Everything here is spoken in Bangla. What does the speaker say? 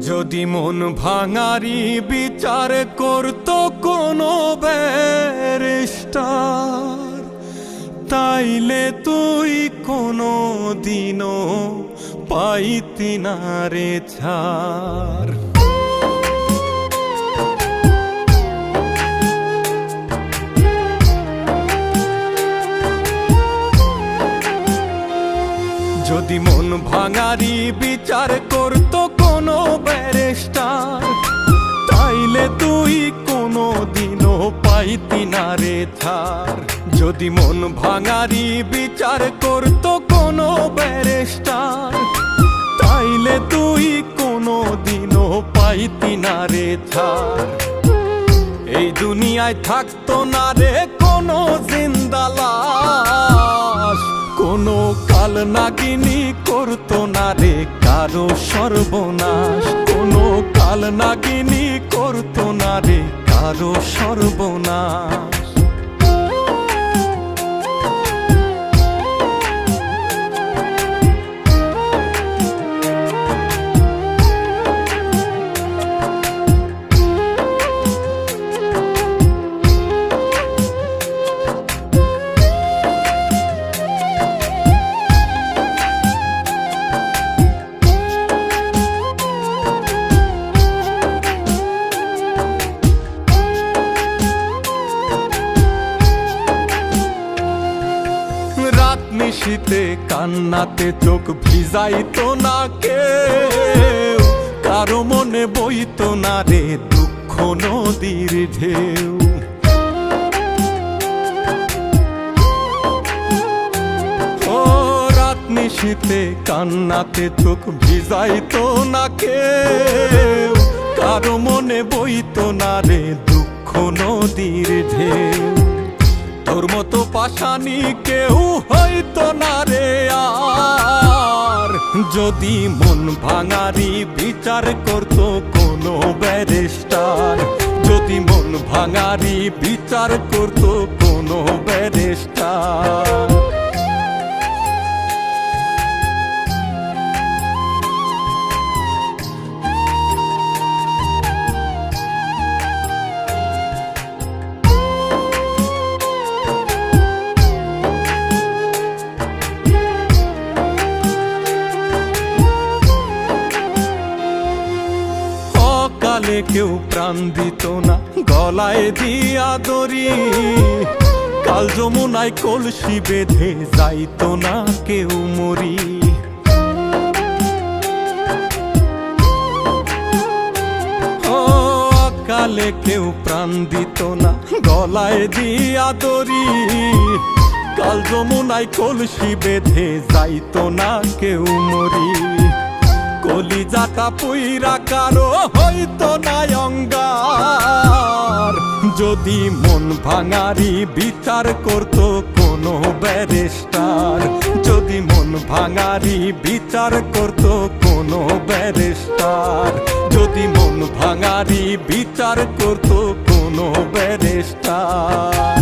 যদি মন ভাঙারি বিচার করত কোনো ব্যারিস্টার, তাইলে তুই কোনো দিনও পাইতি না রে ছাড়। যদি মন ভাঙারি বিচার করত কোনো ব্যারিস্টার, তাইলে তুই কোনো দিনও পাইতি না রে ছাড়। যদি মন ভাঙারি বিচার করত কোনো ব্যারিস্টার, তাইলে তুই কোনো দিনও পাইতি না রে ছাড়। এই দুনিয়ায় থাকতো না রে কোনো জিন্দা লাশ, কোনো কাল নাগিনী করতো না রে কারো সর্বনাশ, কোনো কাল নাগিনী করতো না রে কারো সর্বনাশ। নিশীতে কান্নাতে চোখ ভিজাইতো না কেউ, কারো মনে বইতো না রে দুঃখ নদীর ঢেউ। ও রাত নিশীতে কান্নাতে চোখ ভিজাইতো না কেউ, কারো মনে বইতো না রে দুঃখ নদীর ঢেউ। তোর মতো পাশানি কেউ হইতো না রে আর, যদি মন ভাঙারি বিচার করতো কোনো ব্যারিস্টার, যদি মন ভাঙারি বিচার করতো কোনো ব্যারিস্টার। কালে কেউ প্রাণ দিত না গলায় দিয়া দড়ি, কাল যমুনায় কলসি বেঁধে যাইতো না কেউ মরি। ও কালে কেউ প্রাণ দিত না গলায় দিয়া দড়ি, কাল যমুনায় কলসি বেঁধে যাইতো না কেউ মরি। কলিজাটা পুইরা কারো হইতো না অঙ্গার, যদি মন ভাঙারি বিচার করতো কোনো ব্যারিস্টার, যদি মন ভাঙারি বিচার করতো কোনো ব্যারিস্টার, যদি মন ভাঙারি বিচার করতো কোনো ব্যারিস্টার।